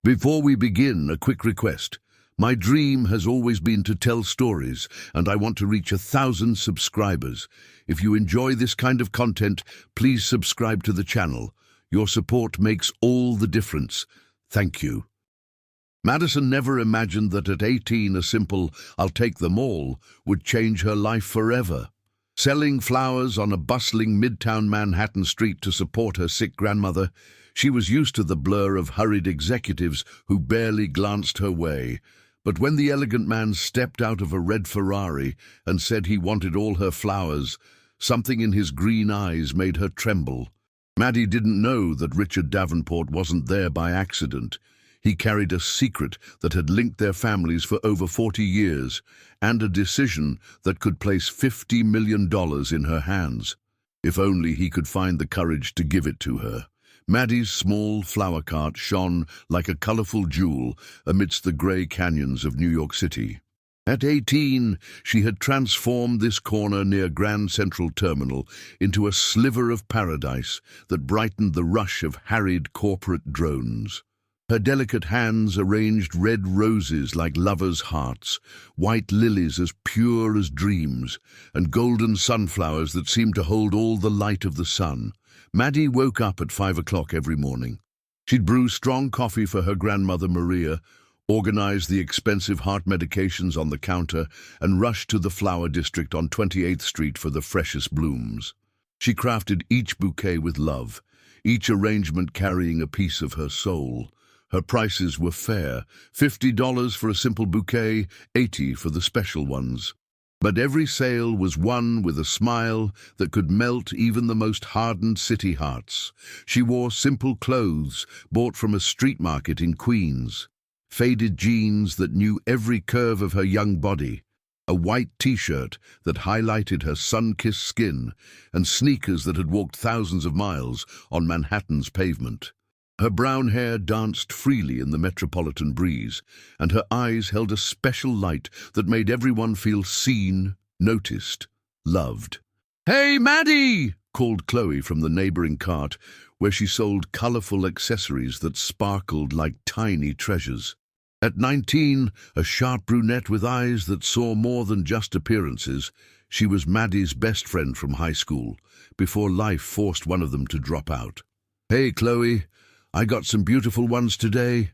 Before we begin, a quick request. My dream has always been to tell stories, and I want to reach 1,000 subscribers. If you enjoy this kind of content, please subscribe to the channel. Your support makes all the difference. Thank you. Madison never imagined that at 18 a simple "I'll take them all" would change her life forever. Selling flowers on a bustling midtown Manhattan street to support her sick grandmother, she was used to the blur of hurried executives who barely glanced her way. But when the elegant man stepped out of a red Ferrari and said he wanted all her flowers, something in his green eyes made her tremble. Maddie didn't know that Richard Davenport wasn't there by accident. He carried a secret that had linked their families for over 40 years, and a decision that could place $50 million in her hands. If only he could find the courage to give it to her. Maddie's small flower cart shone like a colorful jewel amidst the gray canyons of New York City. At 18, she had transformed this corner near Grand Central Terminal into a sliver of paradise that brightened the rush of harried corporate drones. Her delicate hands arranged red roses like lovers' hearts, white lilies as pure as dreams, and golden sunflowers that seemed to hold all the light of the sun. Maddie woke up at 5 o'clock every morning. She'd brew strong coffee for her grandmother Maria, organize the expensive heart medications on the counter, and rush to the flower district on 28th Street for the freshest blooms. She crafted each bouquet with love, each arrangement carrying a piece of her soul. Her prices were fair, $50 for a simple bouquet, $80 for the special ones. But every sale was won with a smile that could melt even the most hardened city hearts. She wore simple clothes bought from a street market in Queens, faded jeans that knew every curve of her young body, a white t-shirt that highlighted her sun-kissed skin, and sneakers that had walked thousands of miles on Manhattan's pavement. Her brown hair danced freely in the metropolitan breeze, and her eyes held a special light that made everyone feel seen, noticed, loved. "Hey, Maddie!" called Chloe from the neighboring cart, where she sold colorful accessories that sparkled like tiny treasures. At 19, a sharp brunette with eyes that saw more than just appearances, she was Maddie's best friend from high school, before life forced one of them to drop out. "Hey, Chloe, I got some beautiful ones today."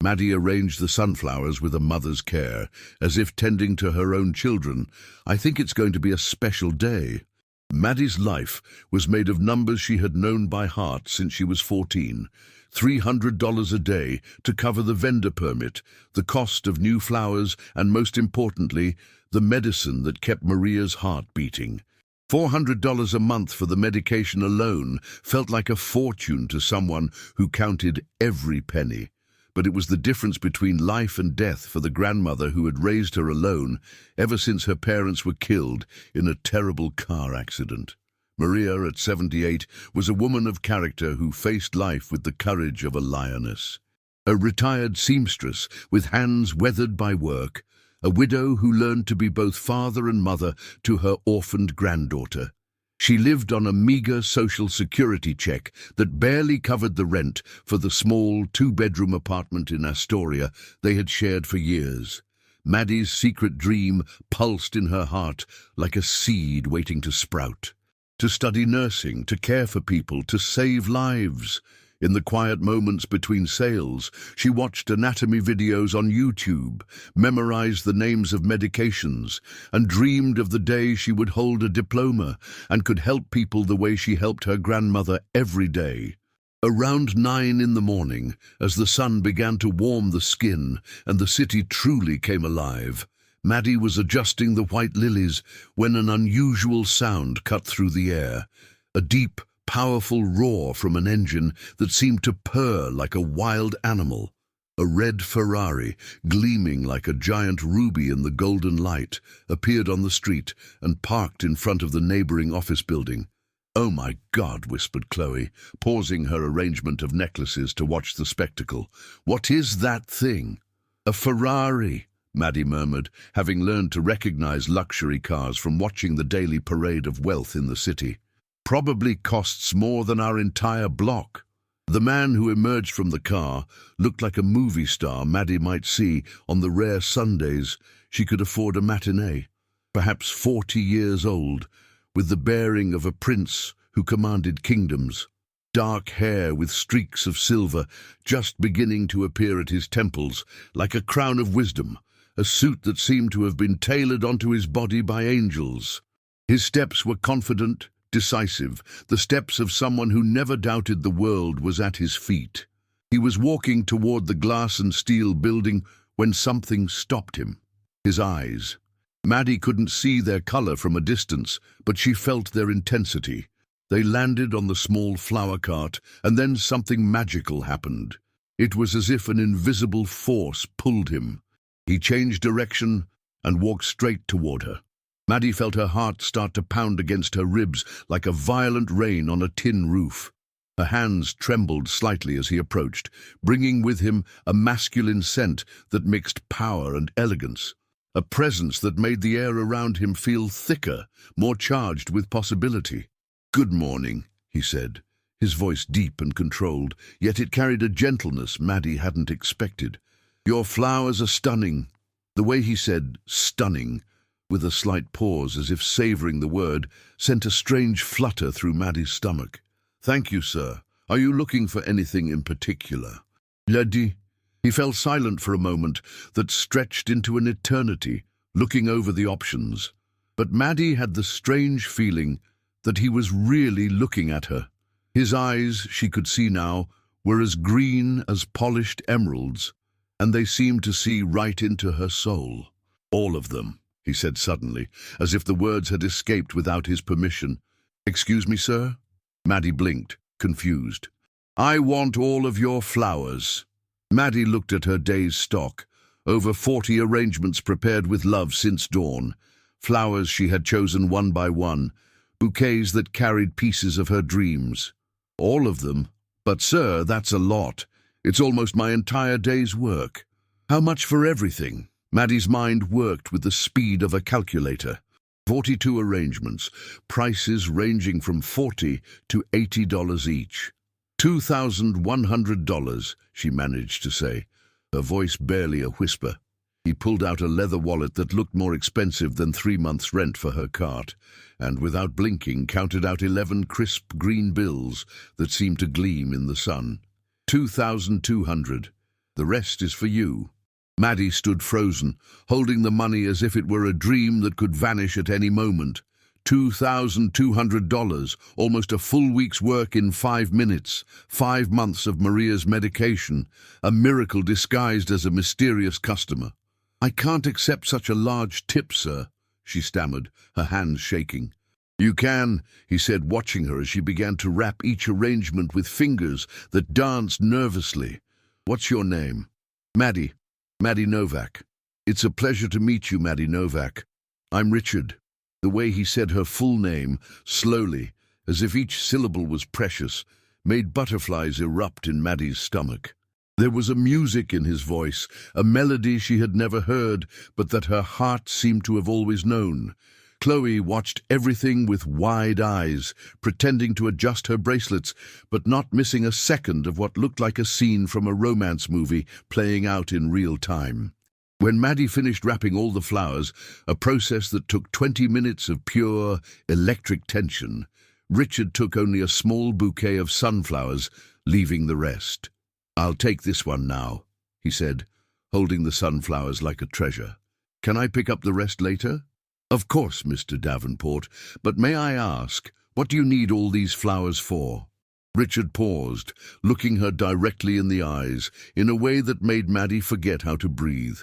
Maddie arranged the sunflowers with a mother's care, as if tending to her own children. "I think it's going to be a special day." Maddie's life was made of numbers she had known by heart since she was 14. $300 a day to cover the vendor permit, the cost of new flowers, and most importantly, the medicine that kept Maria's heart beating. $400 a month for the medication alone felt like a fortune to someone who counted every penny. But it was the difference between life and death for the grandmother who had raised her alone ever since her parents were killed in a terrible car accident. Maria, at 78, was a woman of character who faced life with the courage of a lioness. A retired seamstress with hands weathered by work, a widow who learned to be both father and mother to her orphaned granddaughter. She lived on a meager social security check that barely covered the rent for the small two-bedroom apartment in Astoria they had shared for years. Maddie's secret dream pulsed in her heart like a seed waiting to sprout. To study nursing, to care for people, to save lives. In the quiet moments between sales, she watched anatomy videos on YouTube, memorized the names of medications, and dreamed of the day she would hold a diploma and could help people the way she helped her grandmother every day. Around 9 in the morning, as the sun began to warm the skin and the city truly came alive, Maddie was adjusting the white lilies when an unusual sound cut through the air, a deep, powerful roar from an engine that seemed to purr like a wild animal. A red Ferrari, gleaming like a giant ruby in the golden light, appeared on the street and parked in front of the neighboring office building. "Oh my God," whispered Chloe, pausing her arrangement of necklaces to watch the spectacle. "What is that thing?" "A Ferrari," Maddie murmured, having learned to recognize luxury cars from watching the daily parade of wealth in the city. "Probably costs more than our entire block." The man who emerged from the car looked like a movie star Maddie might see on the rare Sundays she could afford a matinee. Perhaps 40 years old, with the bearing of a prince who commanded kingdoms. Dark hair with streaks of silver just beginning to appear at his temples, like a crown of wisdom, a suit that seemed to have been tailored onto his body by angels. His steps were confident, decisive, the steps of someone who never doubted the world was at his feet. He was walking toward the glass and steel building when something stopped him. His eyes. Maddie couldn't see their color from a distance, but she felt their intensity. They landed on the small flower cart, and then something magical happened. It was as if an invisible force pulled him. He changed direction and walked straight toward her. Maddie felt her heart start to pound against her ribs like a violent rain on a tin roof. Her hands trembled slightly as he approached, bringing with him a masculine scent that mixed power and elegance, a presence that made the air around him feel thicker, more charged with possibility. "Good morning," he said, his voice deep and controlled, yet it carried a gentleness Maddie hadn't expected. "Your flowers are stunning." The way he said "stunning," with a slight pause as if savoring the word, sent a strange flutter through Maddie's stomach. "Thank you, sir. Are you looking for anything in particular?" "Lady." He fell silent for a moment that stretched into an eternity, looking over the options. But Maddie had the strange feeling that he was really looking at her. His eyes, she could see now, were as green as polished emeralds, and they seemed to see right into her soul. "All of them," he said suddenly, as if the words had escaped without his permission. "Excuse me, sir?" Maddie blinked, confused. "I want all of your flowers." Maddie looked at her day's stock, over 40 arrangements prepared with love since dawn, flowers she had chosen one by one, bouquets that carried pieces of her dreams. "All of them? But sir, that's a lot. It's almost my entire day's work." "How much for everything?" Maddie's mind worked with the speed of a calculator. 42 arrangements, prices ranging from $40 to $80 each. $2,100, she managed to say, her voice barely a whisper. He pulled out a leather wallet that looked more expensive than 3 months' rent for her cart, and without blinking counted out 11 crisp green bills that seemed to gleam in the sun. $2,200. The rest is for you." Maddie stood frozen, holding the money as if it were a dream that could vanish at any moment. $2,200, almost a full week's work in 5 minutes, 5 months of Maria's medication, a miracle disguised as a mysterious customer. "I can't accept such a large tip, sir," she stammered, her hands shaking. "You can," he said, watching her as she began to wrap each arrangement with fingers that danced nervously. "What's your name?" "Maddie. Maddie Novak." "It's a pleasure to meet you, Maddie Novak. I'm Richard." The way he said her full name, slowly, as if each syllable was precious, made butterflies erupt in Maddie's stomach. There was a music in his voice, a melody she had never heard, but that her heart seemed to have always known. Chloe watched everything with wide eyes, pretending to adjust her bracelets, but not missing a second of what looked like a scene from a romance movie playing out in real time. When Maddie finished wrapping all the flowers, a process that took 20 minutes of pure, electric tension, Richard took only a small bouquet of sunflowers, leaving the rest. "I'll take this one now," he said, holding the sunflowers like a treasure. "Can I pick up the rest later?" "Of course, Mr. Davenport, but may I ask, what do you need all these flowers for?" Richard paused, looking her directly in the eyes, in a way that made Maddie forget how to breathe.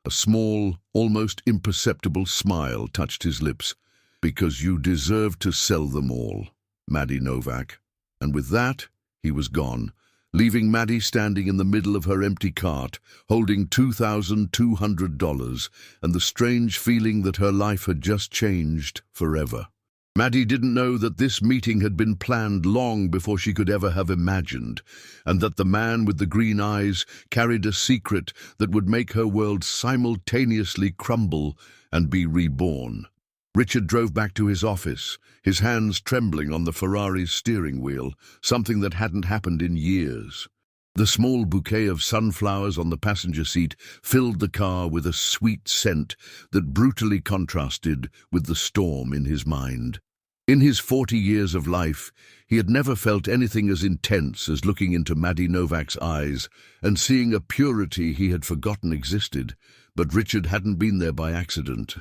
A small, almost imperceptible smile touched his lips. "Because you deserve to sell them all, Maddie Novak." And with that, he was gone, leaving Maddie standing in the middle of her empty cart, holding $2,200 and the strange feeling that her life had just changed forever. Maddie didn't know that this meeting had been planned long before she could ever have imagined, and that the man with the green eyes carried a secret that would make her world simultaneously crumble and be reborn. Richard drove back to his office, his hands trembling on the Ferrari's steering wheel, something that hadn't happened in years. The small bouquet of sunflowers on the passenger seat filled the car with a sweet scent that brutally contrasted with the storm in his mind. In his 40 years of life, he had never felt anything as intense as looking into Maddie Novak's eyes and seeing a purity he had forgotten existed, but Richard hadn't been there by accident.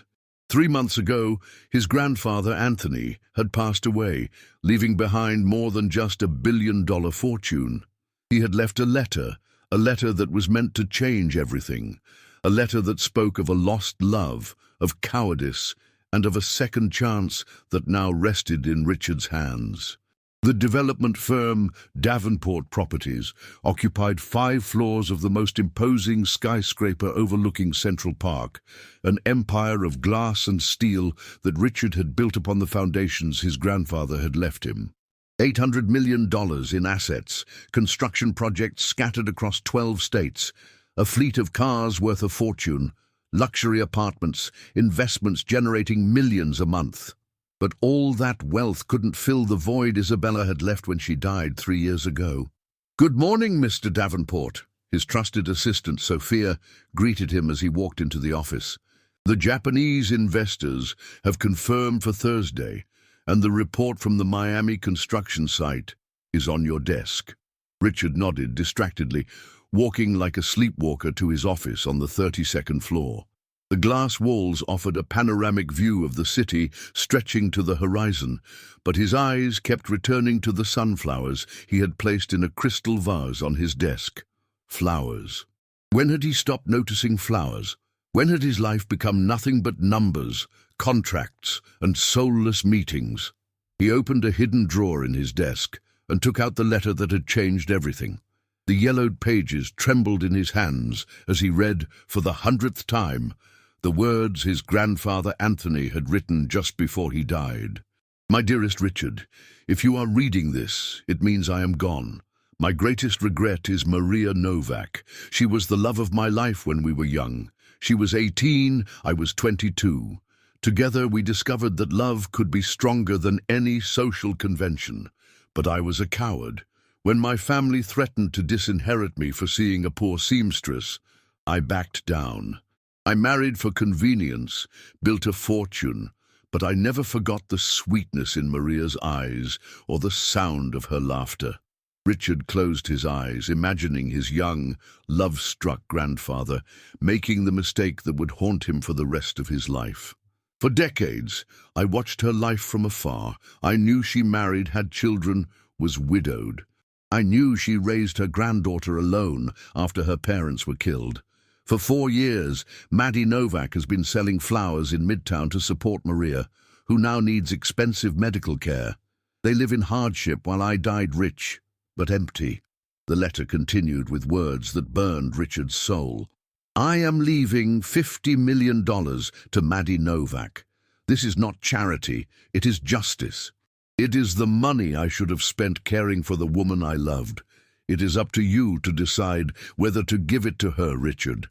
3 months ago, his grandfather, Anthony, had passed away, leaving behind more than just $1 billion fortune. He had left a letter that was meant to change everything, a letter that spoke of a lost love, of cowardice, and of a second chance that now rested in Richard's hands. The development firm Davenport Properties occupied 5 floors of the most imposing skyscraper overlooking Central Park, an empire of glass and steel that Richard had built upon the foundations his grandfather had left him. $800 million in assets, construction projects scattered across 12 states, a fleet of cars worth a fortune, luxury apartments, investments generating millions a month. But all that wealth couldn't fill the void Isabella had left when she died 3 years ago. "Good morning, Mr. Davenport," his trusted assistant Sophia greeted him as he walked into the office. "The Japanese investors have confirmed for Thursday, and the report from the Miami construction site is on your desk." Richard nodded distractedly, walking like a sleepwalker to his office on the 32nd floor. The glass walls offered a panoramic view of the city stretching to the horizon, but his eyes kept returning to the sunflowers he had placed in a crystal vase on his desk. Flowers. When had he stopped noticing flowers? When had his life become nothing but numbers, contracts, and soulless meetings? He opened a hidden drawer in his desk and took out the letter that had changed everything. The yellowed pages trembled in his hands as he read, for the 100th time, the words his grandfather Anthony had written just before he died. "My dearest Richard, if you are reading this, it means I am gone. My greatest regret is Maria Novak. She was the love of my life when we were young. She was 18, I was 22. Together we discovered that love could be stronger than any social convention. But I was a coward. When my family threatened to disinherit me for seeing a poor seamstress, I backed down. I married for convenience, built a fortune, but I never forgot the sweetness in Maria's eyes or the sound of her laughter." Richard closed his eyes, imagining his young, love-struck grandfather making the mistake that would haunt him for the rest of his life. "For decades, I watched her life from afar. I knew she married, had children, was widowed. I knew she raised her granddaughter alone after her parents were killed. For 4 years, Maddie Novak has been selling flowers in Midtown to support Maria, who now needs expensive medical care. They live in hardship while I died rich, but empty." The letter continued with words that burned Richard's soul. "I am leaving $50 million to Maddie Novak. This is not charity, it is justice. It is the money I should have spent caring for the woman I loved. It is up to you to decide whether to give it to her, Richard.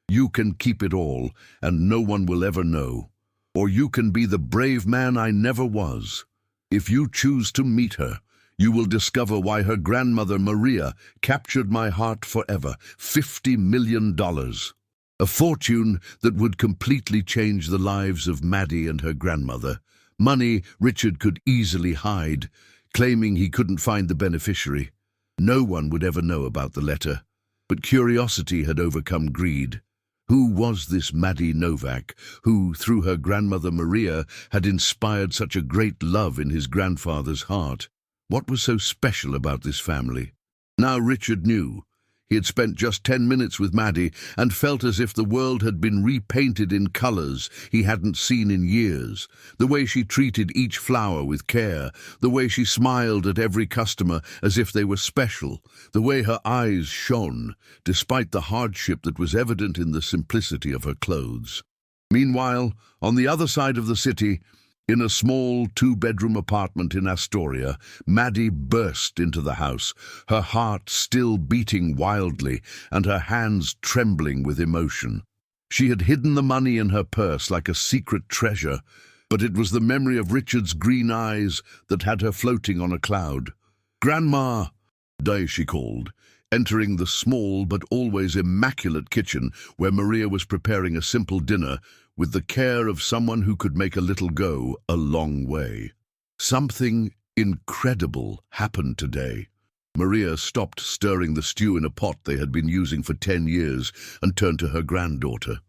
You can keep it all, and no one will ever know. Or you can be the brave man I never was. If you choose to meet her, you will discover why her grandmother Maria captured my heart forever. $50 million. A fortune that would completely change the lives of Maddie and her grandmother. Money Richard could easily hide, claiming he couldn't find the beneficiary. No one would ever know about the letter. But curiosity had overcome greed. Who was this Maddie Novak, who, through her grandmother Maria, had inspired such a great love in his grandfather's heart? What was so special about this family? Now Richard knew. He had spent just 10 minutes with Maddie and felt as if the world had been repainted in colors he hadn't seen in years. The way she treated each flower with care, the way she smiled at every customer as if they were special, the way her eyes shone, despite the hardship that was evident in the simplicity of her clothes. Meanwhile, on the other side of the city, in a small 2-bedroom apartment in Astoria, Maddie burst into the house, her heart still beating wildly and her hands trembling with emotion. She had hidden the money in her purse like a secret treasure, but it was the memory of Richard's green eyes that had her floating on a cloud. "Grandma!" she called, entering the small but always immaculate kitchen where Maria was preparing a simple dinner with the care of someone who could make a little go a long way. Something incredible happened today. Maria stopped stirring the stew in a pot they had been using for 10 years and turned to her granddaughter.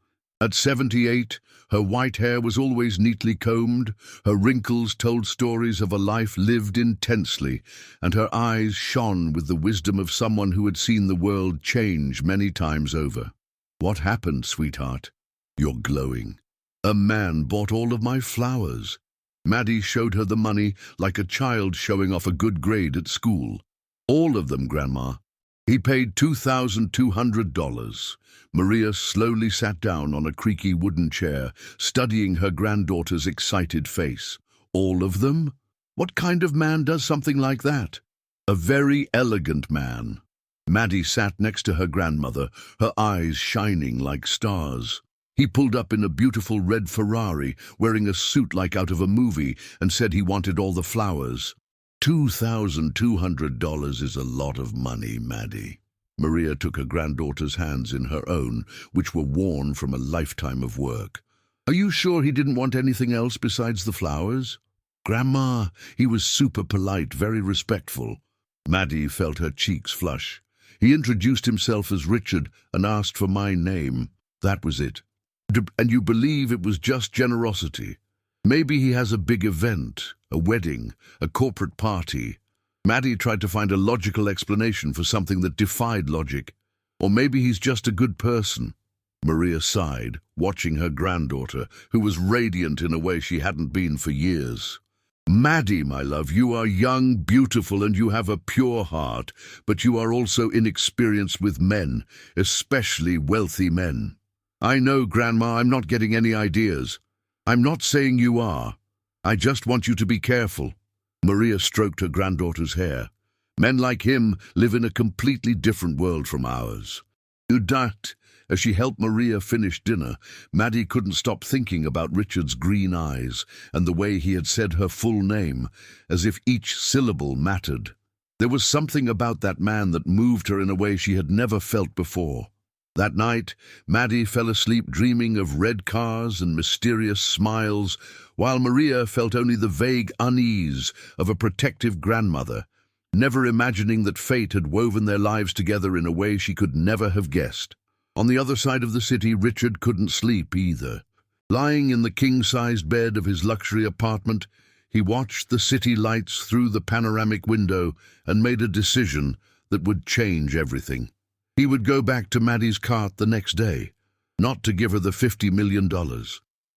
At 78, her white hair was always neatly combed, her wrinkles told stories of a life lived intensely, and her eyes shone with the wisdom of someone who had seen the world change many times over. "What happened, sweetheart? You're glowing." "A man bought all of my flowers." Maddie showed her the money like a child showing off a good grade at school. "All of them, Grandma." He paid $2,200. Maria slowly sat down on a creaky wooden chair, studying her granddaughter's excited face. "All of them? What kind of man does something like that?" "A very elegant man." Maddie sat next to her grandmother, her eyes shining like stars. "He pulled up in a beautiful red Ferrari, wearing a suit like out of a movie, and said he wanted all the flowers." $2,200 is a lot of money, Maddie." Maria took her granddaughter's hands in her own, which were worn from a lifetime of work. "Are you sure he didn't want anything else besides the flowers?" "Grandma, he was super polite, very respectful." Maddie felt her cheeks flush. "He introduced himself as Richard and asked for my name. That was it. And you believe it was just generosity? Maybe he has a big event, a wedding, a corporate party." Maddie tried to find a logical explanation for something that defied logic. "Or maybe he's just a good person." Maria sighed, watching her granddaughter, who was radiant in a way she hadn't been for years. "Maddie, my love, you are young, beautiful, and you have a pure heart, but you are also inexperienced with men, especially wealthy men." "I know, Grandma, I'm not getting any ideas." "I'm not saying you are. I just want you to be careful." Maria stroked her granddaughter's hair. "Men like him live in a completely different world from ours." Udat, as she helped Maria finish dinner, Maddie couldn't stop thinking about Richard's green eyes and the way he had said her full name, as if each syllable mattered. There was something about that man that moved her in a way she had never felt before. That night, Maddie fell asleep dreaming of red cars and mysterious smiles, while Maria felt only the vague unease of a protective grandmother, never imagining that fate had woven their lives together in a way she could never have guessed. On the other side of the city, Richard couldn't sleep either. Lying in the king-sized bed of his luxury apartment, he watched the city lights through the panoramic window and made a decision that would change everything. He would go back to Maddie's cart the next day, not to give her the $50 million.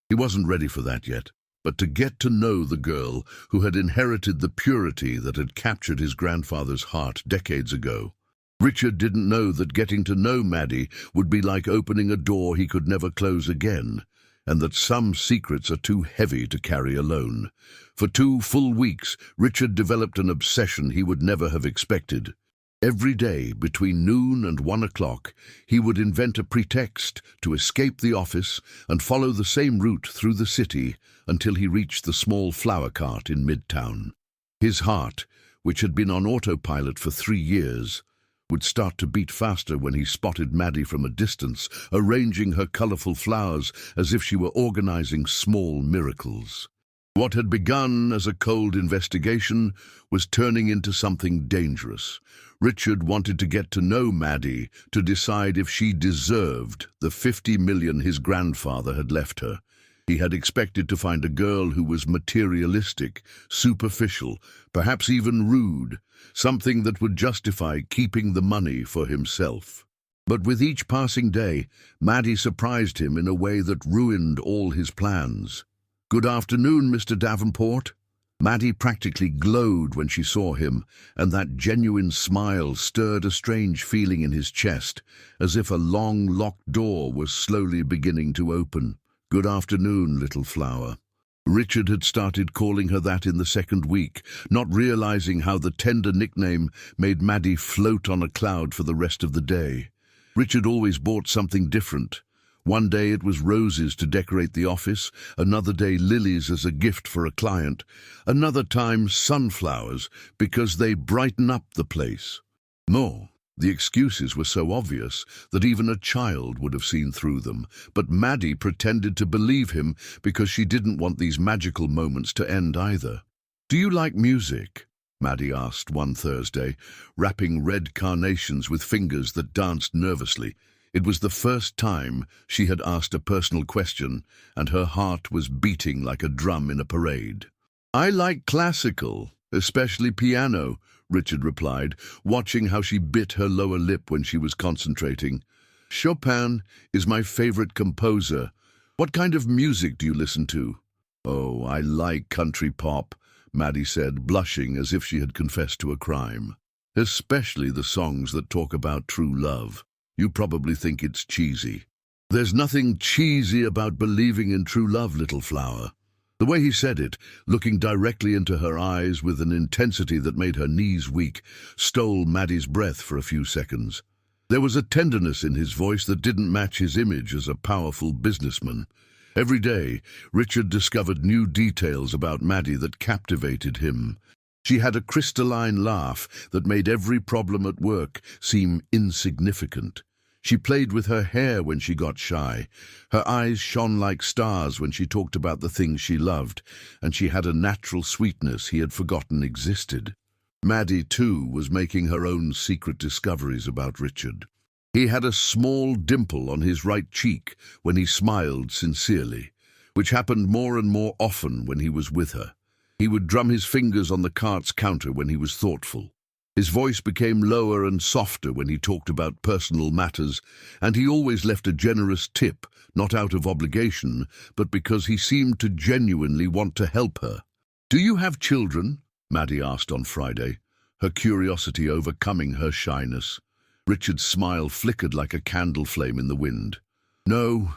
He wasn't ready for that yet, but to get to know the girl who had inherited the purity that had captured his grandfather's heart decades ago. Richard didn't know that getting to know Maddie would be like opening a door he could never close again, and that some secrets are too heavy to carry alone. For 2 full weeks, Richard developed an obsession he would never have expected. Every day, between noon and 1 o'clock, he would invent a pretext to escape the office and follow the same route through the city until he reached the small flower cart in Midtown. His heart, which had been on autopilot for 3 years, would start to beat faster when he spotted Maddie from a distance, arranging her colorful flowers as if she were organizing small miracles. What had begun as a cold investigation was turning into something dangerous. Richard wanted to get to know Maddie to decide if she deserved the $50 million his grandfather had left her. He had expected to find a girl who was materialistic, superficial, perhaps even rude, something that would justify keeping the money for himself. But with each passing day, Maddie surprised him in a way that ruined all his plans. "Good afternoon, Mr. Davenport." Maddie practically glowed when she saw him, and that genuine smile stirred a strange feeling in his chest, as if a long, locked door was slowly beginning to open. "Good afternoon, little flower." Richard had started calling her that in the 2nd week, not realizing how the tender nickname made Maddie float on a cloud for the rest of the day. Richard always bought something different. One day it was roses to decorate the office, another day lilies as a gift for a client, another time sunflowers because they brighten up the place. No, the excuses were so obvious that even a child would have seen through them, but Maddie pretended to believe him because she didn't want these magical moments to end either. "Do you like music?" Maddie asked one Thursday, wrapping red carnations with fingers that danced nervously. It was the first time she had asked a personal question, and her heart was beating like a drum in a parade. "I like classical, especially piano," Richard replied, watching how she bit her lower lip when she was concentrating. "Chopin is my favorite composer. What kind of music do you listen to?" "Oh, I like country pop," Maddie said, blushing as if she had confessed to a crime. "Especially the songs that talk about true love. You probably think it's cheesy." "There's nothing cheesy about believing in true love, little flower." The way he said it, looking directly into her eyes with an intensity that made her knees weak, stole Maddie's breath for a few seconds. There was a tenderness in his voice that didn't match his image as a powerful businessman. Every day, Richard discovered new details about Maddie that captivated him. She had a crystalline laugh that made every problem at work seem insignificant. She played with her hair when she got shy. Her eyes shone like stars when she talked about the things she loved, and she had a natural sweetness he had forgotten existed. Maddie, too, was making her own secret discoveries about Richard. He had a small dimple on his right cheek when he smiled sincerely, which happened more and more often when he was with her. He would drum his fingers on the cart's counter when he was thoughtful. His voice became lower and softer when he talked about personal matters, and he always left a generous tip, not out of obligation, but because he seemed to genuinely want to help her. "Do you have children?" Maddie asked on Friday, her curiosity overcoming her shyness. Richard's smile flickered like a candle flame in the wind. "No,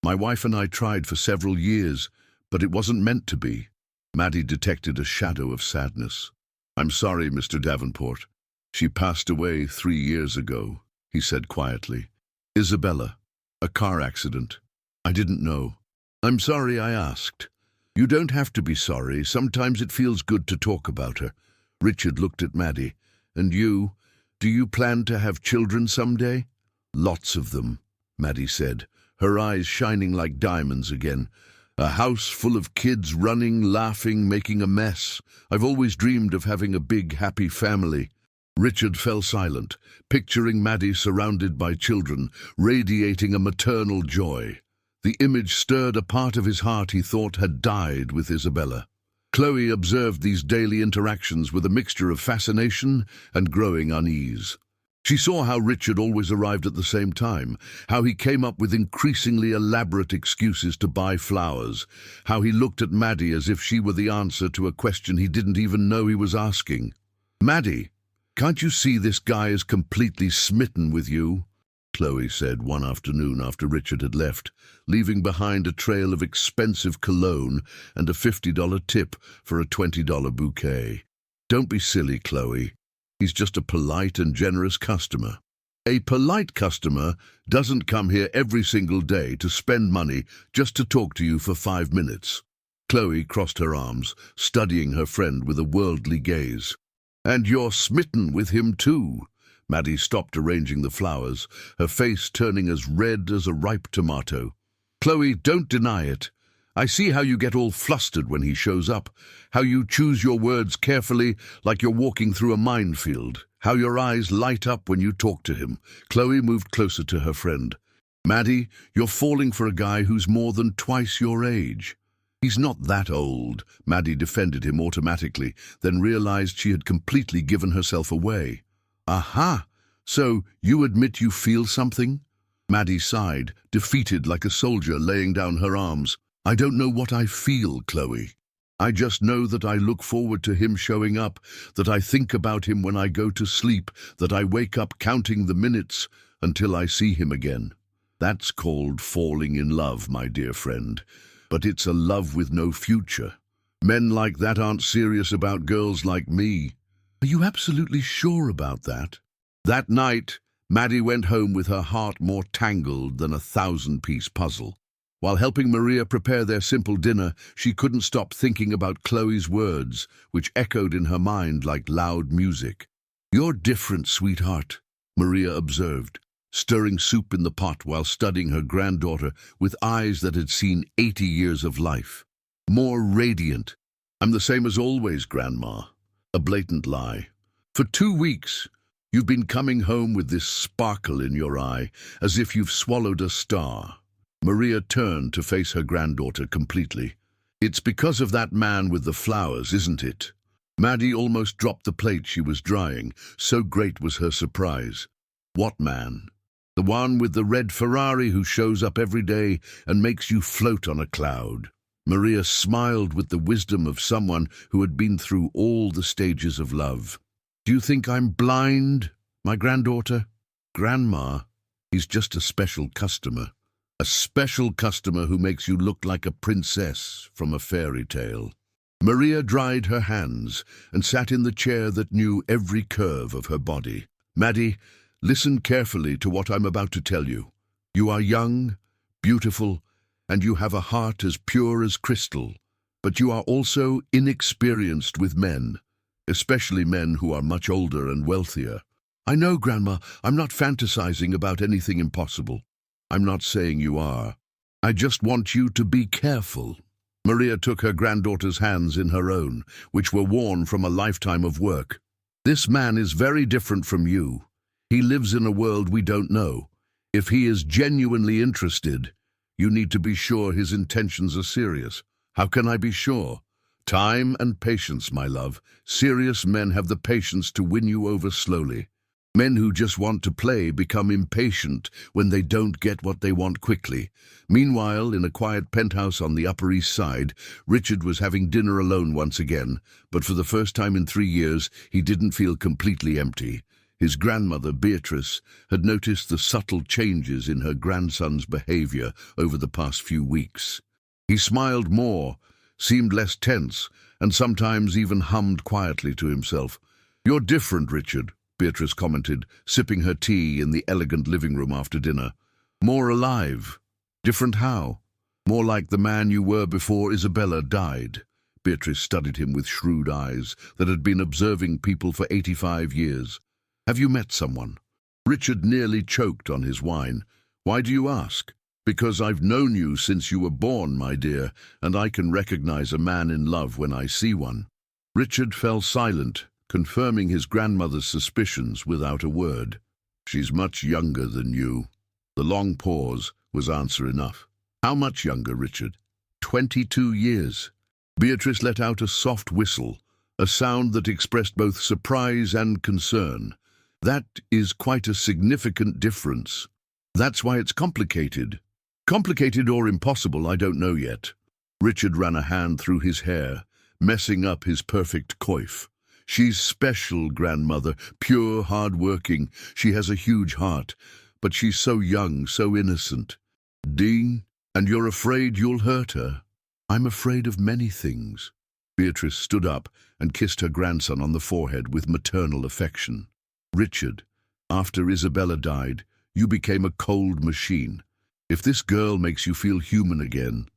my wife and I tried for several years, but it wasn't meant to be." Maddie detected a shadow of sadness. "I'm sorry, Mr. Davenport. She passed away 3 years ago," he said quietly. "Isabella, a car accident. I didn't know." "I'm sorry I asked." "You don't have to be sorry. Sometimes it feels good to talk about her." Richard looked at Maddie. "And you? Do you plan to have children someday?" "Lots of them," Maddie said, her eyes shining like diamonds again. "A house full of kids running, laughing, making a mess. I've always dreamed of having a big, happy family." Richard fell silent, picturing Maddie surrounded by children, radiating a maternal joy. The image stirred a part of his heart he thought had died with Isabella. Chloe observed these daily interactions with a mixture of fascination and growing unease. She saw how Richard always arrived at the same time, how he came up with increasingly elaborate excuses to buy flowers, how he looked at Maddie as if she were the answer to a question he didn't even know he was asking. "Maddie, can't you see this guy is completely smitten with you?" Chloe said one afternoon after Richard had left, leaving behind a trail of expensive cologne and a $50 tip for a $20 bouquet. "Don't be silly, Chloe. He's just a polite and generous customer." "A polite customer doesn't come here every single day to spend money just to talk to you for 5 minutes. Chloe crossed her arms, studying her friend with a worldly gaze. "And you're smitten with him too." Maddie stopped arranging the flowers, her face turning as red as a ripe tomato. "Chloe, don't deny it. I see how you get all flustered when he shows up, how you choose your words carefully like you're walking through a minefield, how your eyes light up when you talk to him." Chloe moved closer to her friend. "Maddie, you're falling for a guy who's more than twice your age." "He's not that old," Maddie defended him automatically, then realized she had completely given herself away. "Aha! So you admit you feel something?" Maddie sighed, defeated like a soldier laying down her arms. "I don't know what I feel, Chloe. I just know that I look forward to him showing up, that I think about him when I go to sleep, that I wake up counting the minutes until I see him again. That's called falling in love, my dear friend. But it's a love with no future. Men like that aren't serious about girls like me." "Are you absolutely sure about that?" "That night, Maddie went home with her heart more tangled than a thousand-piece puzzle. While helping Maria prepare their simple dinner, she couldn't stop thinking about Chloe's words, which echoed in her mind like loud music. "You're different, sweetheart," Maria observed, stirring soup in the pot while studying her granddaughter with eyes that had seen 80 years of life. More radiant. "I'm the same as always, Grandma." A blatant lie. "For 2 weeks, you've been coming home with this sparkle in your eye, as if you've swallowed a star." Maria turned to face her granddaughter completely. "It's because of that man with the flowers, isn't it?" Maddie almost dropped the plate she was drying, so great was her surprise. "What man?" "The one with the red Ferrari who shows up every day and makes you float on a cloud." Maria smiled with the wisdom of someone who had been through all the stages of love. "Do you think I'm blind, my granddaughter?" "Grandma, he's just a special customer. A special customer who makes you look like a princess from a fairy tale." Maria dried her hands and sat in the chair that knew every curve of her body. "Maddie, listen carefully to what I'm about to tell you. You are young, beautiful, and you have a heart as pure as crystal. But you are also inexperienced with men, especially men who are much older and wealthier." "I know, Grandma, I'm not fantasizing about anything impossible." "I'm not saying you are. I just want you to be careful." Maria took her granddaughter's hands in her own, which were worn from a lifetime of work. "This man is very different from you. He lives in a world we don't know. If he is genuinely interested, you need to be sure his intentions are serious." "How can I be sure?" "Time and patience, my love. Serious men have the patience to win you over slowly. Men who just want to play become impatient when they don't get what they want quickly." Meanwhile, in a quiet penthouse on the Upper East Side, Richard was having dinner alone once again, but for the first time in 3 years, he didn't feel completely empty. His grandmother, Beatrice, had noticed the subtle changes in her grandson's behavior over the past few weeks. He smiled more, seemed less tense, and sometimes even hummed quietly to himself. "You're different, Richard," Beatrice commented, sipping her tea in the elegant living room after dinner. "More alive." "Different how?" "More like the man you were before Isabella died." Beatrice studied him with shrewd eyes that had been observing people for 85 years. "Have you met someone?" Richard nearly choked on his wine. "Why do you ask?" "Because I've known you since you were born, my dear, and I can recognize a man in love when I see one." Richard fell silent, confirming his grandmother's suspicions without a word. "She's much younger than you." The long pause was answer enough. "How much younger, Richard?" 22 years. Beatrice let out a soft whistle, a sound that expressed both surprise and concern. "That is quite a significant difference. That's why it's complicated." "Complicated or impossible, I don't know yet." Richard ran a hand through his hair, messing up his perfect coif. "She's special, grandmother, pure, hard-working. She has a huge heart, but she's so young, so innocent." "Dean, and you're afraid you'll hurt her?" "I'm afraid of many things." Beatrice stood up and kissed her grandson on the forehead with maternal affection. "Richard, after Isabella died, you became a cold machine. If this girl makes you feel human again,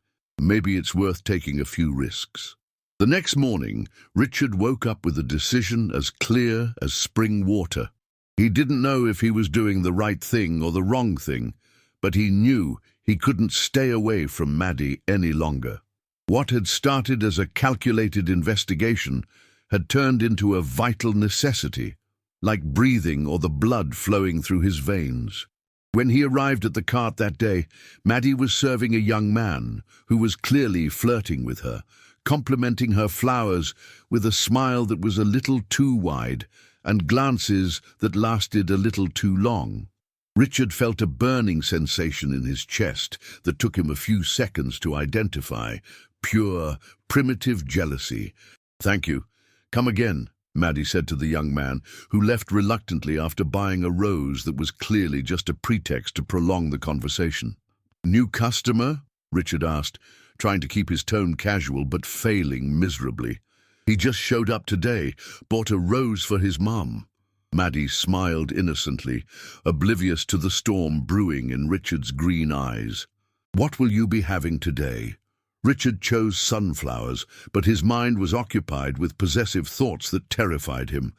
maybe it's worth taking a few risks." The next morning, Richard woke up with a decision as clear as spring water. He didn't know if he was doing the right thing or the wrong thing, but he knew he couldn't stay away from Maddie any longer. What had started as a calculated investigation had turned into a vital necessity, like breathing or the blood flowing through his veins. When he arrived at the cart that day, Maddie was serving a young man who was clearly flirting with her, complimenting her flowers with a smile that was a little too wide and glances that lasted a little too long. Richard felt a burning sensation in his chest that took him a few seconds to identify. Pure, primitive jealousy. "Thank you. Come again," Maddie said to the young man, who left reluctantly after buying a rose that was clearly just a pretext to prolong the conversation. "New customer?" Richard asked, trying to keep his tone casual but failing miserably. "He just showed up today, bought a rose for his mum." Maddie smiled innocently, oblivious to the storm brewing in Richard's green eyes. "What will you be having today?" Richard chose sunflowers, but his mind was occupied with possessive thoughts that terrified him.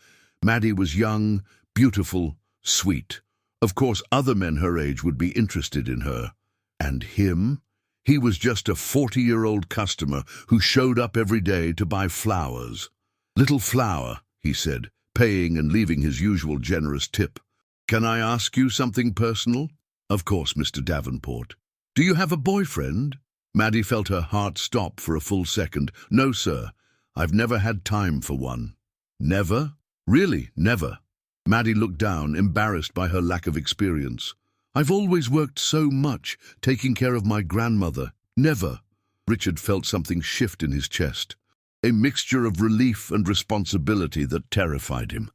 Maddie was young, beautiful, sweet. Of course, other men her age would be interested in her. And him? He was just a 40-year-old customer who showed up every day to buy flowers. "Little flower," he said, paying and leaving his usual generous tip. "Can I ask you something personal?" "Of course, Mr. Davenport." "Do you have a boyfriend?" Maddie felt her heart stop for a full second. "No, sir. I've never had time for one." "Never? Really, never?" Maddie looked down, embarrassed by her lack of experience. "I've always worked so much, taking care of my grandmother. Never." Richard felt something shift in his chest, a mixture of relief and responsibility that terrified him.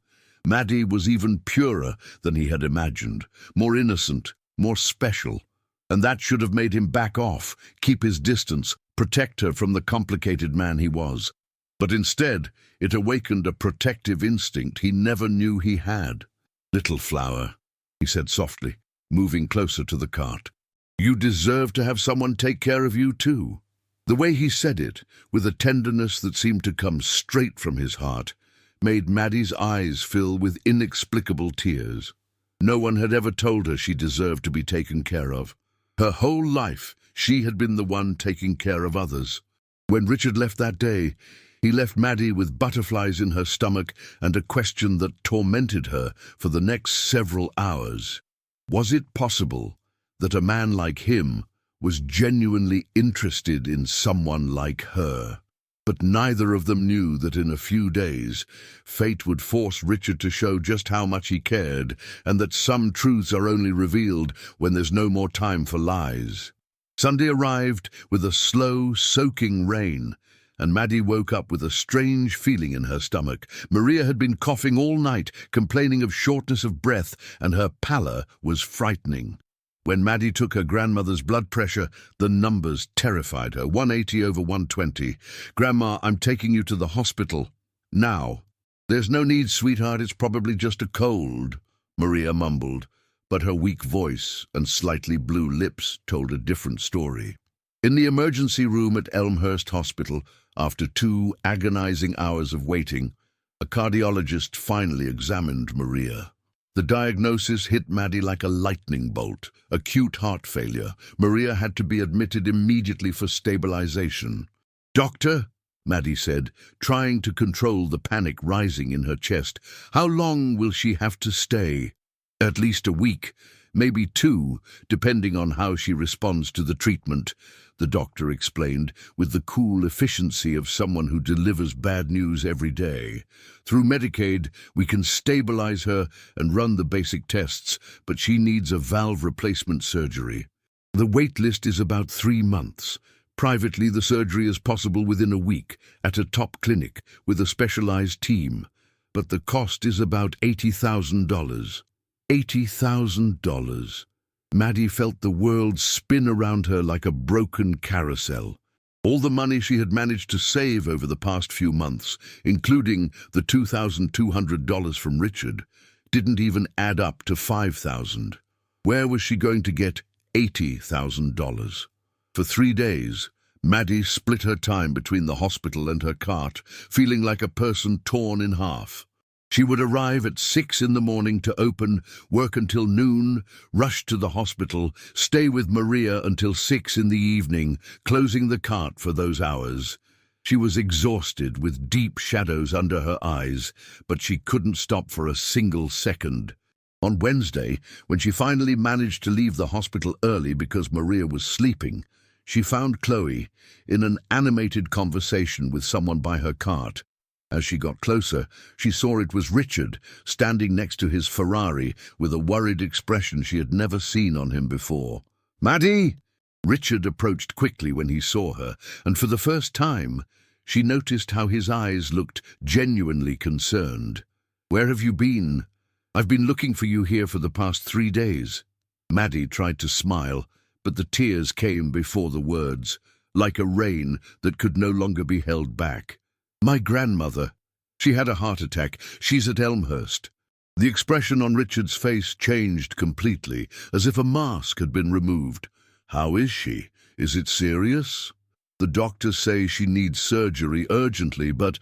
Maddie was even purer than he had imagined, more innocent, more special. And that should have made him back off, keep his distance, protect her from the complicated man he was. But instead, it awakened a protective instinct he never knew he had. "Little flower," he said softly, moving closer to the cart. "You deserve to have someone take care of you too." The way he said it, with a tenderness that seemed to come straight from his heart, made Maddie's eyes fill with inexplicable tears. No one had ever told her she deserved to be taken care of. Her whole life, she had been the one taking care of others. When Richard left that day, he left Maddie with butterflies in her stomach and a question that tormented her for the next several hours. Was it possible that a man like him was genuinely interested in someone like her? But neither of them knew that in a few days, fate would force Richard to show just how much he cared, and that some truths are only revealed when there's no more time for lies. Sunday arrived with a slow, soaking rain, and Maddie woke up with a strange feeling in her stomach. Maria had been coughing all night, complaining of shortness of breath, and her pallor was frightening. When Maddie took her grandmother's blood pressure, the numbers terrified her. 180 over 120. "Grandma, I'm taking you to the hospital now." "There's no need, sweetheart. It's probably just a cold," Maria mumbled, but her weak voice and slightly blue lips told a different story. In the emergency room at Elmhurst Hospital, after 2 agonizing hours of waiting, a cardiologist finally examined Maria. The diagnosis hit Maddie like a lightning bolt: acute heart failure. Maria had to be admitted immediately for stabilization. "Doctor," Maddie said, trying to control the panic rising in her chest, "how long will she have to stay?" "At least a week, maybe 2, depending on how she responds to the treatment," the doctor explained, with the cool efficiency of someone who delivers bad news every day. "Through Medicaid, we can stabilize her and run the basic tests, but she needs a valve replacement surgery. The wait list is about 3 months. Privately, the surgery is possible within a week, at a top clinic, with a specialized team. But the cost is about $80,000. $80,000. Maddie felt the world spin around her like a broken carousel. All the money she had managed to save over the past few months, including the $2,200 from Richard, didn't even add up to $5,000. Where was she going to get $80,000? For 3 days, Maddie split her time between the hospital and her cart, feeling like a person torn in half. She would arrive at 6 in the morning to open, work until noon, rush to the hospital, stay with Maria until 6 in the evening, closing the cart for those hours. She was exhausted, with deep shadows under her eyes, but she couldn't stop for a single second. On Wednesday, when she finally managed to leave the hospital early because Maria was sleeping, she found Chloe in an animated conversation with someone by her cart. As she got closer, she saw it was Richard, standing next to his Ferrari with a worried expression she had never seen on him before. "Maddie!" Richard approached quickly when he saw her, and for the first time, she noticed how his eyes looked genuinely concerned. "Where have you been? I've been looking for you here for the past 3 days." Maddie tried to smile, but the tears came before the words, like a rain that could no longer be held back. "My grandmother. She had a heart attack. She's at Elmhurst." The expression on Richard's face changed completely, as if a mask had been removed. "How is she? Is it serious?" "The doctors say she needs surgery urgently, but—"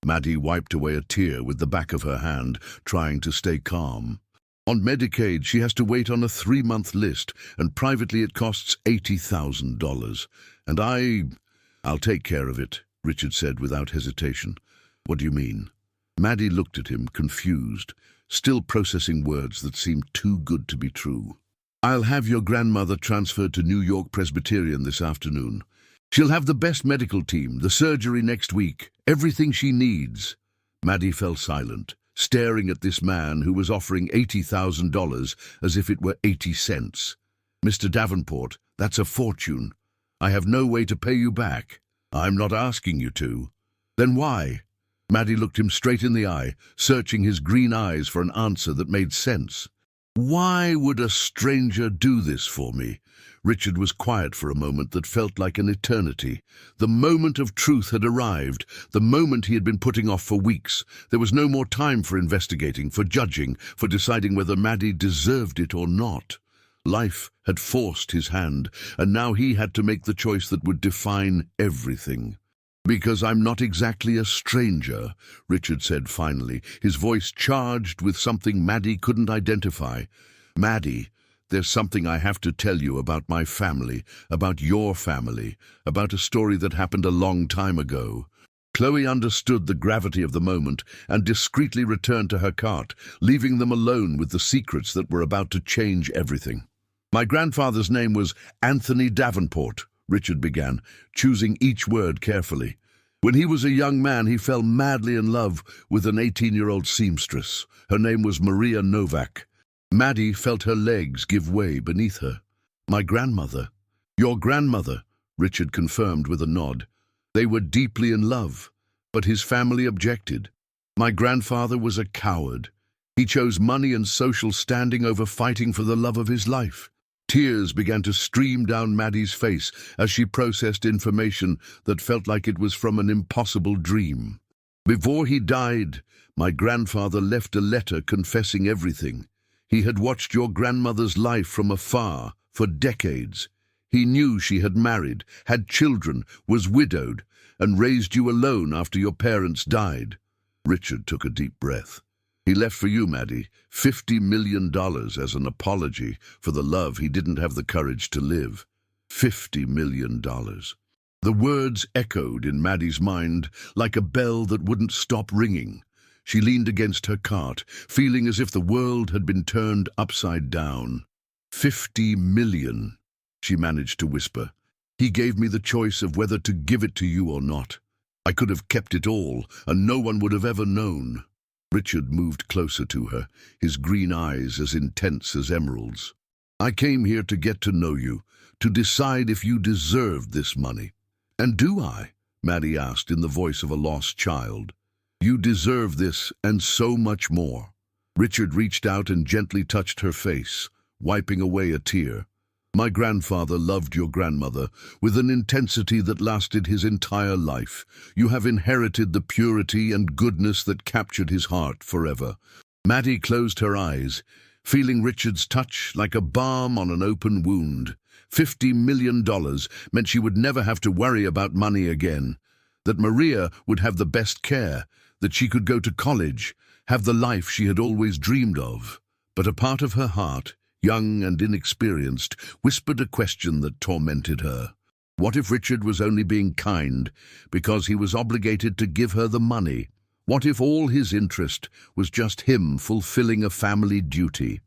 Maddie wiped away a tear with the back of her hand, trying to stay calm. "On Medicaid, she has to wait on a 3-month list, and privately it costs $80,000. And I'll take care of it," Richard said without hesitation. "What do you mean?" Maddie looked at him, confused, still processing words that seemed too good to be true. "I'll have your grandmother transferred to New York Presbyterian this afternoon. She'll have the best medical team, the surgery next week, everything she needs." Maddie fell silent, staring at this man who was offering $80,000 as if it were 80 cents. "Mr. Davenport, that's a fortune. I have no way to pay you back." "I'm not asking you to." "Then why?" Maddie looked him straight in the eye, searching his green eyes for an answer that made sense. "Why would a stranger do this for me?" Richard was quiet for a moment that felt like an eternity. The moment of truth had arrived, the moment he had been putting off for weeks. There was no more time for investigating, for judging, for deciding whether Maddie deserved it or not. Life had forced his hand, and now he had to make the choice that would define everything. "Because I'm not exactly a stranger," Richard said finally, his voice charged with something Maddie couldn't identify. "Maddie, there's something I have to tell you about my family, about your family, about a story that happened a long time ago." Chloe understood the gravity of the moment and discreetly returned to her cart, leaving them alone with the secrets that were about to change everything. "My grandfather's name was Anthony Davenport," Richard began, choosing each word carefully. "When he was a young man, he fell madly in love with an 18-year-old seamstress. Her name was Maria Novak." Maddie felt her legs give way beneath her. "My grandmother." "Your grandmother," Richard confirmed with a nod. "They were deeply in love, but his family objected. My grandfather was a coward. He chose money and social standing over fighting for the love of his life." Tears began to stream down Maddie's face as she processed information that felt like it was from an impossible dream. "Before he died, my grandfather left a letter confessing everything. He had watched your grandmother's life from afar for decades. He knew she had married, had children, was widowed, and raised you alone after your parents died." Richard took a deep breath. "He left for you, Maddie, $50 million as an apology for the love he didn't have the courage to live. $50 million. The words echoed in Maddie's mind like a bell that wouldn't stop ringing. She leaned against her cart, feeling as if the world had been turned upside down. $50 million, she managed to whisper. "He gave me the choice of whether to give it to you or not. I could have kept it all, and no one would have ever known." Richard moved closer to her, his green eyes as intense as emeralds. "I came here to get to know you, to decide if you deserved this money." "And do I?" Maddie asked in the voice of a lost child. "You deserve this and so much more." Richard reached out and gently touched her face, wiping away a tear. "My grandfather loved your grandmother with an intensity that lasted his entire life. You have inherited the purity and goodness that captured his heart forever." Maddie closed her eyes, feeling Richard's touch like a balm on an open wound. $50 million meant she would never have to worry about money again, that Maria would have the best care, that she could go to college, have the life she had always dreamed of. But a part of her heart, young and inexperienced, whispered a question that tormented her. What if Richard was only being kind because he was obligated to give her the money? What if all his interest was just him fulfilling a family duty?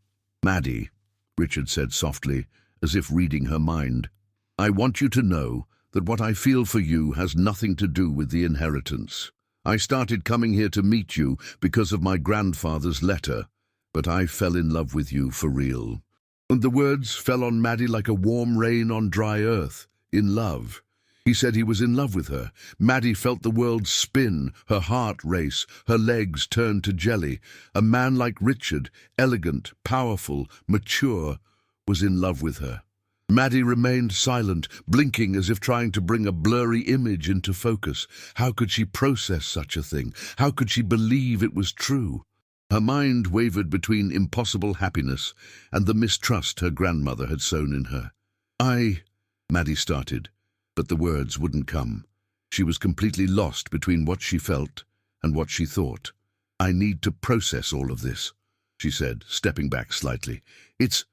"Maddie," Richard said softly, as if reading her mind, "I want you to know that what I feel for you has nothing to do with the inheritance. I started coming here to meet you because of my grandfather's letter, but I fell in love with you for real." And the words fell on Maddie like a warm rain on dry earth. In love. He said he was in love with her. Maddie felt the world spin, her heart race, her legs turn to jelly. A man like Richard, elegant, powerful, mature, was in love with her. Maddie remained silent, blinking as if trying to bring a blurry image into focus. How could she process such a thing? How could she believe it was true? Her mind wavered between impossible happiness and the mistrust her grandmother had sown in her. Maddie started, but the words wouldn't come. She was completely lost between what she felt and what she thought. I need to process all of this, she said, stepping back slightly. It's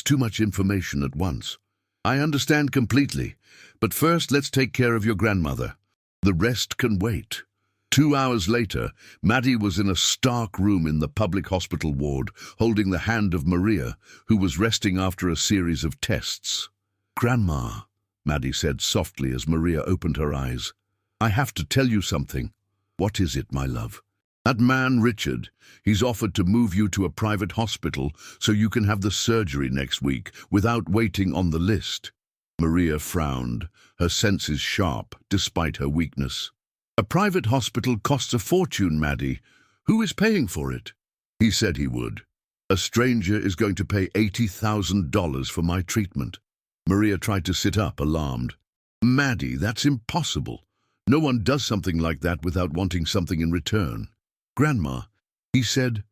too much information at once. I understand completely, but first let's take care of your grandmother. The rest can wait. 2 hours later, Maddie was in a stark room in the public hospital ward, holding the hand of Maria, who was resting after a series of tests. Grandma, Maddie said softly as Maria opened her eyes. I have to tell you something. What is it, my love? That man, Richard, he's offered to move you to a private hospital so you can have the surgery next week without waiting on the list. Maria frowned, her senses sharp despite her weakness. A private hospital costs a fortune, Maddie. Who is paying for it? He said he would. A stranger is going to pay $80,000 for my treatment. Maria tried to sit up, alarmed. Maddie, that's impossible. No one does something like that without wanting something in return. Grandma, he said.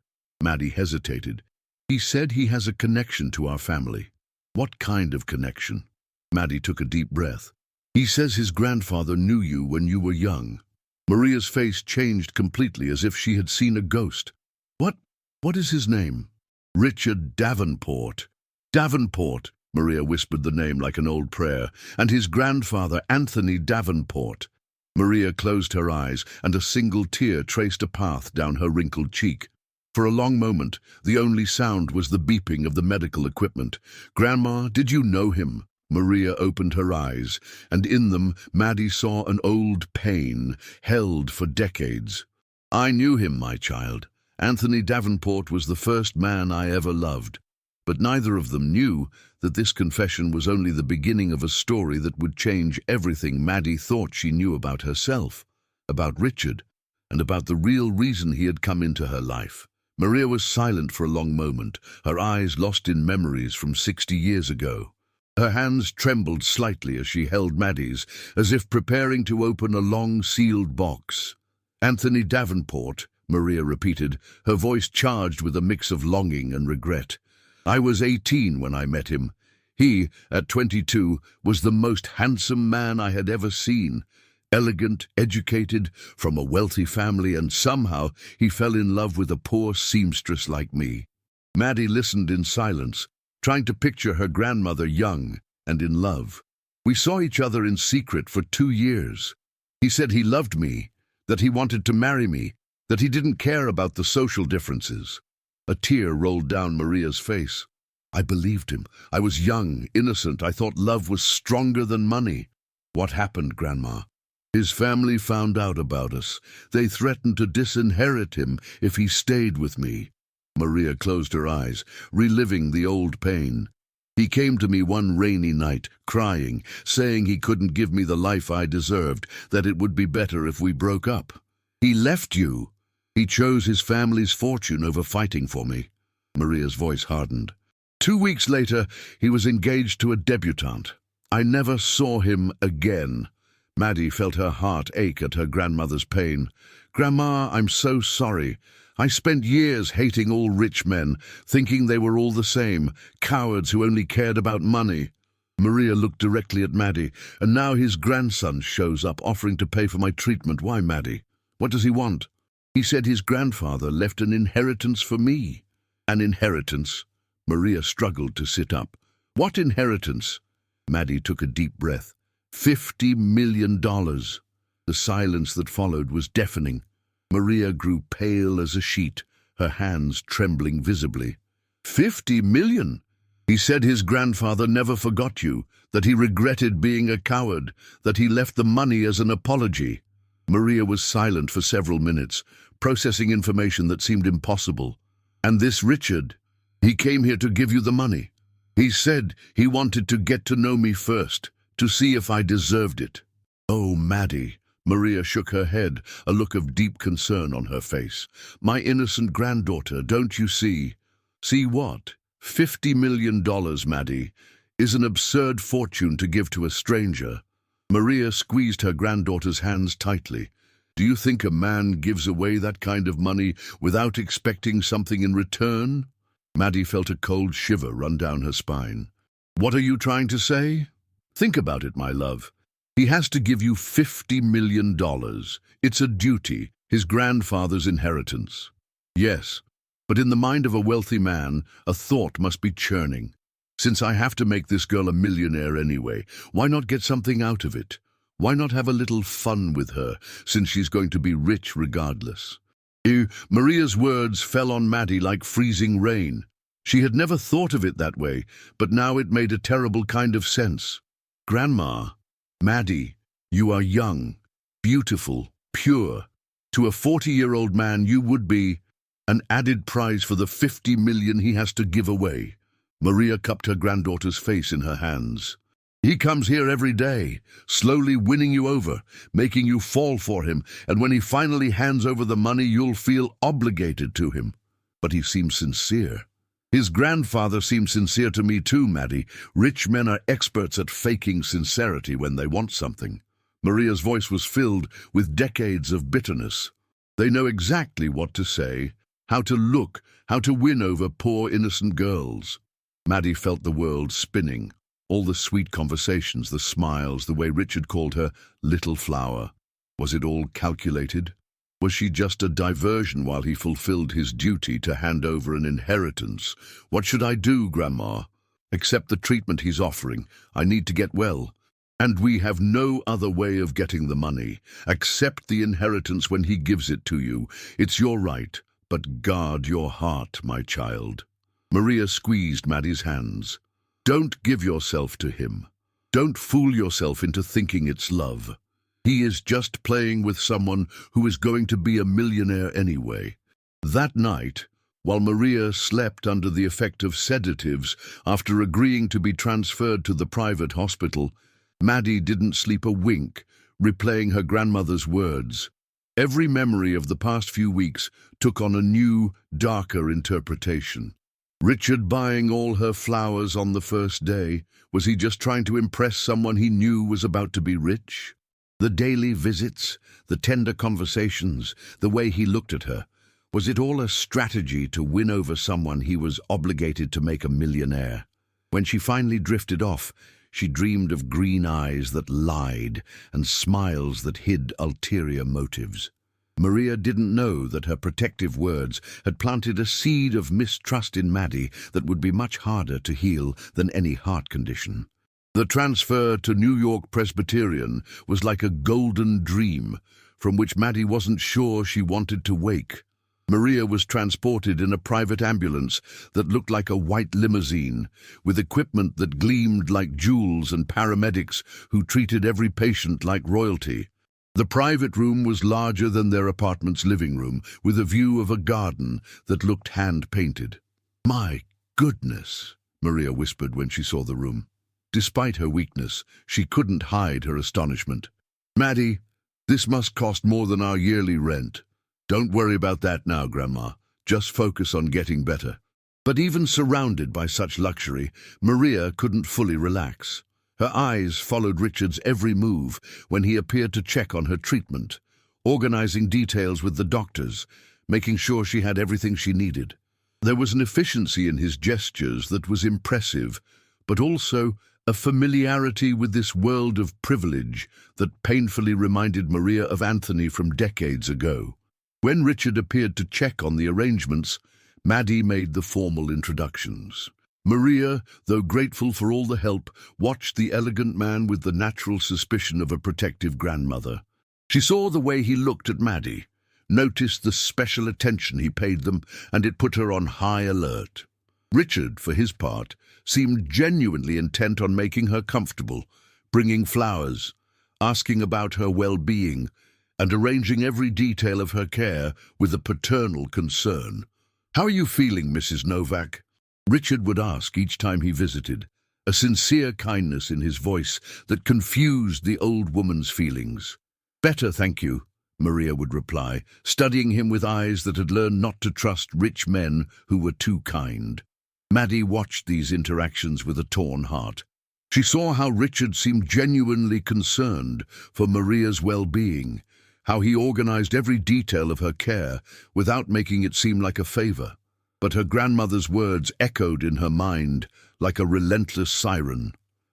Maddie hesitated. He said he has a connection to our family. What kind of connection? Maddie took a deep breath. He says his grandfather knew you when you were young. Maria's face changed completely as if she had seen a ghost. What is his name? Richard Davenport. Davenport, Maria whispered the name like an old prayer, and his grandfather, Anthony Davenport. Maria closed her eyes, and a single tear traced a path down her wrinkled cheek. For a long moment, the only sound was the beeping of the medical equipment. Grandma, did you know him? Maria opened her eyes, and in them Maddie saw an old pain, held for decades. I knew him, my child. Anthony Davenport was the first man I ever loved. But neither of them knew that this confession was only the beginning of a story that would change everything Maddie thought she knew about herself, about Richard, and about the real reason he had come into her life. Maria was silent for a long moment, her eyes lost in memories from 60 years ago. Her hands trembled slightly as she held Maddie's, as if preparing to open a long, sealed box. Anthony Davenport, Maria repeated, her voice charged with a mix of longing and regret. I was 18 when I met him. He, at 22, was the most handsome man I had ever seen. Elegant, educated, from a wealthy family, and somehow he fell in love with a poor seamstress like me. Maddie listened in silence, trying to picture her grandmother young and in love. We saw each other in secret for 2 years. He said he loved me, that he wanted to marry me, that he didn't care about the social differences. A tear rolled down Maria's face. I believed him. I was young, innocent. I thought love was stronger than money. What happened, Grandma? His family found out about us. They threatened to disinherit him if he stayed with me. Maria closed her eyes, reliving the old pain. He came to me one rainy night, crying, saying he couldn't give me the life I deserved, that it would be better if we broke up. He left you. He chose his family's fortune over fighting for me. Maria's voice hardened. 2 weeks later, he was engaged to a debutante. I never saw him again. Maddie felt her heart ache at her grandmother's pain. Grandma, I'm so sorry. I spent years hating all rich men, thinking they were all the same, cowards who only cared about money. Maria looked directly at Maddie, and now his grandson shows up offering to pay for my treatment. Why, Maddie? What does he want? He said his grandfather left an inheritance for me. An inheritance? Maria struggled to sit up. What inheritance? Maddie took a deep breath. $50 million. The silence that followed was deafening. Maria grew pale as a sheet, her hands trembling visibly. 50 million? He said his grandfather never forgot you, that he regretted being a coward, that he left the money as an apology. Maria was silent for several minutes, processing information that seemed impossible. And this Richard, he came here to give you the money. He said he wanted to get to know me first, to see if I deserved it. Oh, Maddie. Maria shook her head, a look of deep concern on her face. My innocent granddaughter, don't you see? See what? $50 million, Maddie, is an absurd fortune to give to a stranger. Maria squeezed her granddaughter's hands tightly. Do you think a man gives away that kind of money without expecting something in return? Maddie felt a cold shiver run down her spine. What are you trying to say? Think about it, my love. He has to give you $50 million. It's a duty, his grandfather's inheritance. Yes, but in the mind of a wealthy man, a thought must be churning. Since I have to make this girl a millionaire anyway, why not get something out of it? Why not have a little fun with her, since she's going to be rich regardless? Maria's words fell on Maddie like freezing rain. She had never thought of it that way, but now it made a terrible kind of sense. Grandma, Maddie, you are young, beautiful, pure. To a 40-year-old man, you would be an added prize for the $50 million he has to give away. Maria cupped her granddaughter's face in her hands. He comes here every day, slowly winning you over, making you fall for him, and when he finally hands over the money, you'll feel obligated to him. But he seems sincere. His grandfather seemed sincere to me too, Maddie. Rich men are experts at faking sincerity when they want something. Maria's voice was filled with decades of bitterness. They know exactly what to say, how to look, how to win over poor innocent girls. Maddie felt the world spinning. All the sweet conversations, the smiles, the way Richard called her little flower. Was it all calculated? Was she just a diversion while he fulfilled his duty to hand over an inheritance? What should I do, Grandma? Accept the treatment he's offering. I need to get well. And we have no other way of getting the money. Accept the inheritance when he gives it to you. It's your right, but guard your heart, my child. Maria squeezed Maddie's hands. Don't give yourself to him. Don't fool yourself into thinking it's love. He is just playing with someone who is going to be a millionaire anyway. That night, while Maria slept under the effect of sedatives after agreeing to be transferred to the private hospital, Maddie didn't sleep a wink, replaying her grandmother's words. Every memory of the past few weeks took on a new, darker interpretation. Richard buying all her flowers on the first day, was he just trying to impress someone he knew was about to be rich? The daily visits, the tender conversations, the way he looked at her, was it all a strategy to win over someone he was obligated to make a millionaire? When she finally drifted off, she dreamed of green eyes that lied and smiles that hid ulterior motives. Maria didn't know that her protective words had planted a seed of mistrust in Maddie that would be much harder to heal than any heart condition. The transfer to New York Presbyterian was like a golden dream from which Maddie wasn't sure she wanted to wake. Maria was transported in a private ambulance that looked like a white limousine, with equipment that gleamed like jewels and paramedics who treated every patient like royalty. The private room was larger than their apartment's living room, with a view of a garden that looked hand-painted. "My goodness," Maria whispered when she saw the room. Despite her weakness, she couldn't hide her astonishment. "Maddie, this must cost more than our yearly rent." "Don't worry about that now, Grandma. Just focus on getting better." But even surrounded by such luxury, Maria couldn't fully relax. Her eyes followed Richard's every move when he appeared to check on her treatment, organizing details with the doctors, making sure she had everything she needed. There was an efficiency in his gestures that was impressive, but also a familiarity with this world of privilege that painfully reminded Maria of Anthony from decades ago. When Richard appeared to check on the arrangements, Maddie made the formal introductions. Maria, though grateful for all the help, watched the elegant man with the natural suspicion of a protective grandmother. She saw the way he looked at Maddie, noticed the special attention he paid them, and it put her on high alert. Richard, for his part, seemed genuinely intent on making her comfortable, bringing flowers, asking about her well-being, and arranging every detail of her care with a paternal concern. "How are you feeling, Mrs. Novak?" Richard would ask each time he visited, a sincere kindness in his voice that confused the old woman's feelings. "Better, thank you," Maria would reply, studying him with eyes that had learned not to trust rich men who were too kind. Maddie watched these interactions with a torn heart. She saw how Richard seemed genuinely concerned for Maria's well-being, how he organized every detail of her care without making it seem like a favor. But her grandmother's words echoed in her mind like a relentless siren.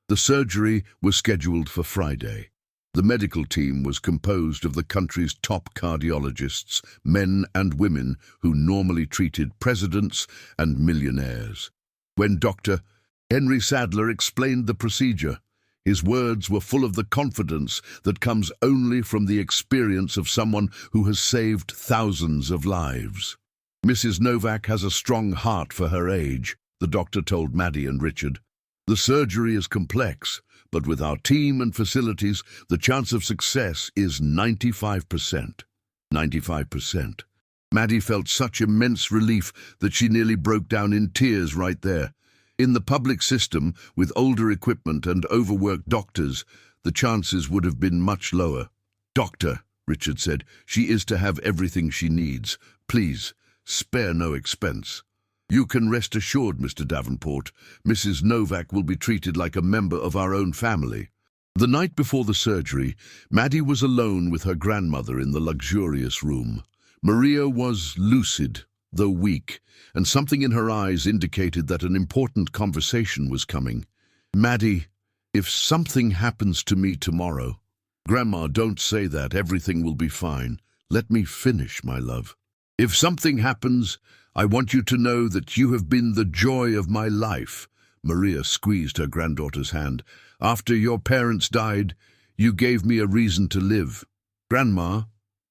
The surgery was scheduled for Friday. The medical team was composed of the country's top cardiologists, men and women who normally treated presidents and millionaires. When Dr. Henry Sadler explained the procedure, his words were full of the confidence that comes only from the experience of someone who has saved thousands of lives. "Mrs. Novak has a strong heart for her age," the doctor told Maddie and Richard. "The surgery is complex, but with our team and facilities, the chance of success is 95%. 95%. Maddie felt such immense relief that she nearly broke down in tears right there. In the public system, with older equipment and overworked doctors, the chances would have been much lower. "Doctor," Richard said, "she is to have everything she needs. Please, spare no expense." "You can rest assured, Mr. Davenport, Mrs. Novak will be treated like a member of our own family." The night before the surgery, Maddie was alone with her grandmother in the luxurious room. Maria was lucid, though weak, and something in her eyes indicated that an important conversation was coming. "Maddie, if something happens to me tomorrow—" "Grandma, don't say that. Everything will be fine. Let me finish, my love. If something happens, I want you to know that you have been the joy of my life." Maria squeezed her granddaughter's hand. "After your parents died, you gave me a reason to live. Grandma,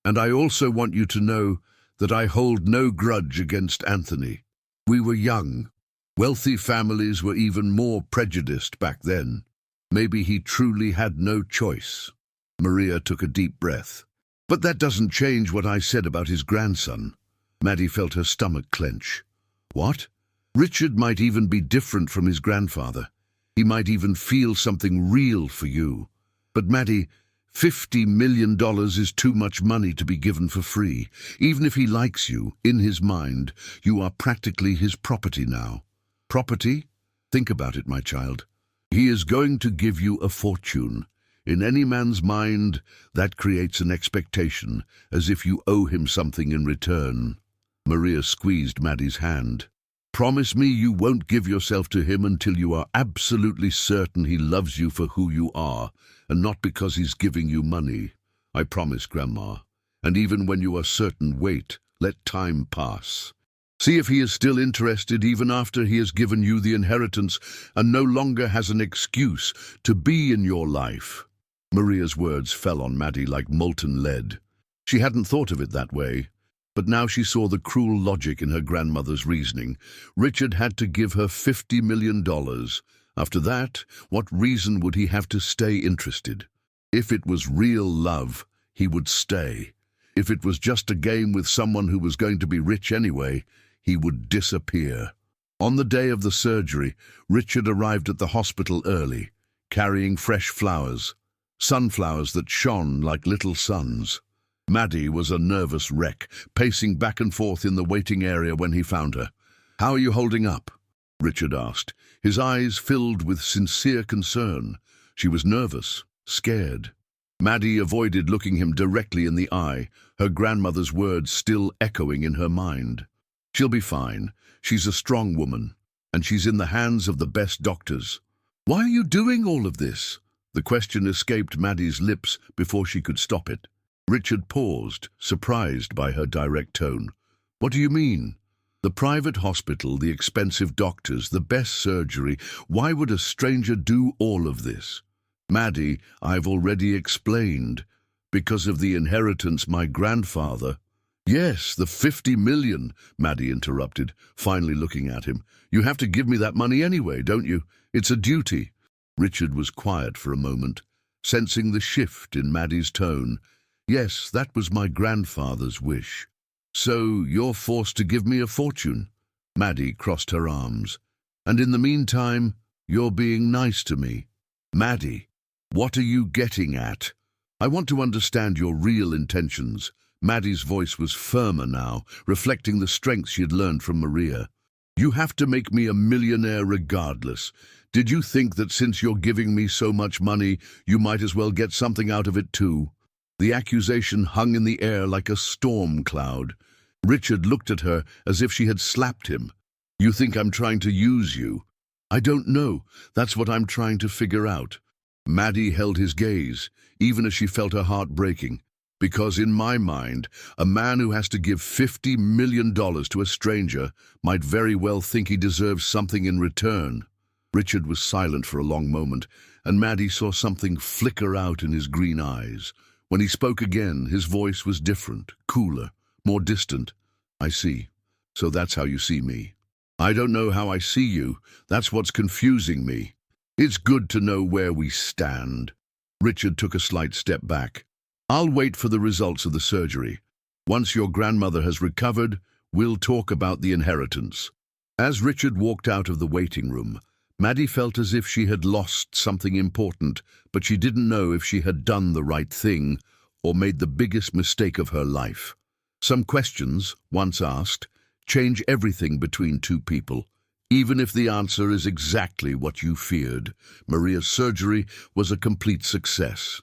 and I also want you to know that I hold no grudge against Anthony. We were young. Wealthy families were even more prejudiced back then. Maybe he truly had no choice." Maria took a deep breath. "But that doesn't change what I said about his grandson." Maddie felt her stomach clench. "What?" "Richard might even be different from his grandfather. He might even feel something real for you. But Maddie, $50 million is too much money to be given for free. Even if he likes you, in his mind, you are practically his property now." "Property? Think about it, my child. He is going to give you a fortune. In any man's mind, that creates an expectation, as if you owe him something in return." Maria squeezed Maddie's hand. "Promise me you won't give yourself to him until you are absolutely certain he loves you for who you are, and not because he's giving you money." "I promise, Grandma. And even when you are certain, wait. Let time pass. See if he is still interested even after he has given you the inheritance and no longer has an excuse to be in your life." Maria's words fell on Maddie like molten lead. She hadn't thought of it that way, but now she saw the cruel logic in her grandmother's reasoning. Richard had to give her $50 million. After that, what reason would he have to stay interested? If it was real love, he would stay. If it was just a game with someone who was going to be rich anyway, he would disappear. On the day of the surgery, Richard arrived at the hospital early, carrying fresh flowers, sunflowers that shone like little suns. Maddie was a nervous wreck, pacing back and forth in the waiting area when he found her. "How are you holding up?" Richard asked, his eyes filled with sincere concern. She was nervous, scared. Maddie avoided looking him directly in the eye, her grandmother's words still echoing in her mind. "She'll be fine. She's a strong woman, and she's in the hands of the best doctors." "Why are you doing all of this?" The question escaped Maddie's lips before she could stop it. Richard paused, surprised by her direct tone. "What do you mean?" "The private hospital, the expensive doctors, the best surgery. Why would a stranger do all of this?" "Maddie, I've already explained. Because of the inheritance my grandfather—" "Yes, the 50 million, Maddie interrupted, finally looking at him. "You have to give me that money anyway, don't you? It's a duty." Richard was quiet for a moment, sensing the shift in Maddie's tone. "Yes, that was my grandfather's wish." "So you're forced to give me a fortune?" Maddie crossed her arms. "And in the meantime, you're being nice to me." "Maddie, what are you getting at?" "I want to understand your real intentions." Maddie's voice was firmer now, reflecting the strength she had learned from Maria. "You have to make me a millionaire regardless. Did you think that since you're giving me so much money, you might as well get something out of it too?" The accusation hung in the air like a storm cloud. Richard looked at her as if she had slapped him. "You think I'm trying to use you?" "I don't know. That's what I'm trying to figure out." Maddie held his gaze, even as she felt her heart breaking. "Because in my mind, a man who has to give $50 million to a stranger might very well think he deserves something in return." Richard was silent for a long moment, and Maddie saw something flicker out in his green eyes. When he spoke again, his voice was different, cooler, more distant. "I see. So that's how you see me." "I don't know how I see you. That's what's confusing me. It's good to know where we stand." Richard took a slight step back. "I'll wait for the results of the surgery. Once your grandmother has recovered, we'll talk about the inheritance." As Richard walked out of the waiting room, Maddie felt as if she had lost something important, but she didn't know if she had done the right thing or made the biggest mistake of her life. Some questions, once asked, change everything between two people, even if the answer is exactly what you feared. Maria's surgery was a complete success.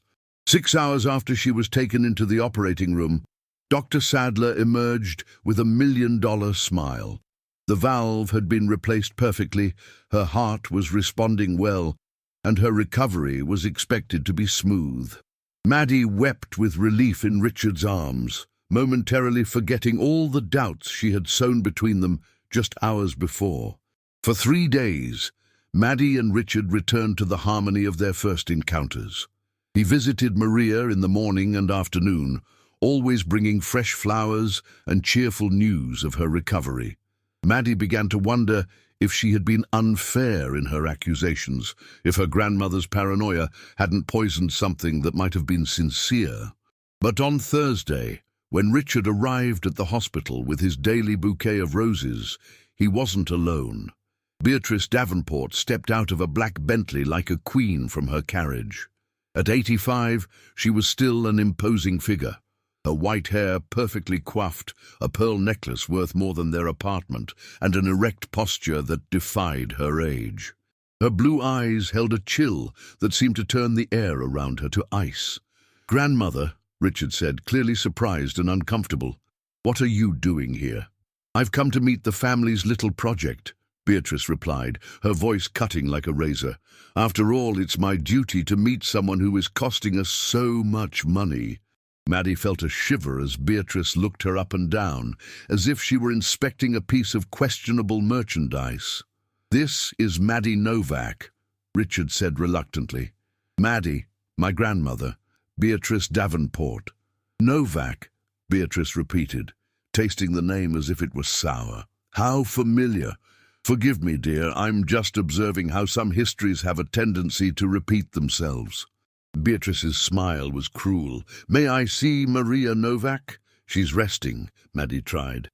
6 hours after she was taken into the operating room, Dr. Sadler emerged with a $1 million smile. The valve had been replaced perfectly, her heart was responding well, and her recovery was expected to be smooth. Maddie wept with relief in Richard's arms, momentarily forgetting all the doubts she had sown between them just hours before. For 3 days, Maddie and Richard returned to the harmony of their first encounters. He visited Maria in the morning and afternoon, always bringing fresh flowers and cheerful news of her recovery. Maddie began to wonder if she had been unfair in her accusations, if her grandmother's paranoia hadn't poisoned something that might have been sincere. But on Thursday, when Richard arrived at the hospital with his daily bouquet of roses, he wasn't alone. Beatrice Davenport stepped out of a black Bentley like a queen from her carriage. At 85, she was still an imposing figure. Her white hair perfectly coiffed, a pearl necklace worth more than their apartment, and an erect posture that defied her age. Her blue eyes held a chill that seemed to turn the air around her to ice. "Grandmother," Richard said, clearly surprised and uncomfortable, "what are you doing here?" "I've come to meet the family's little project," Beatrice replied, her voice cutting like a razor. "After all, it's my duty to meet someone who is costing us so much money." Maddie felt a shiver as Beatrice looked her up and down, as if she were inspecting a piece of questionable merchandise. "This is Maddie Novak," Richard said reluctantly. "Maddie, my grandmother, Beatrice Davenport." "Novak," Beatrice repeated, tasting the name as if it was sour. "How familiar. Forgive me, dear, I'm just observing how some histories have a tendency to repeat themselves." Beatrice's smile was cruel. "May I see Maria Novak?" "She's resting," Maddie tried.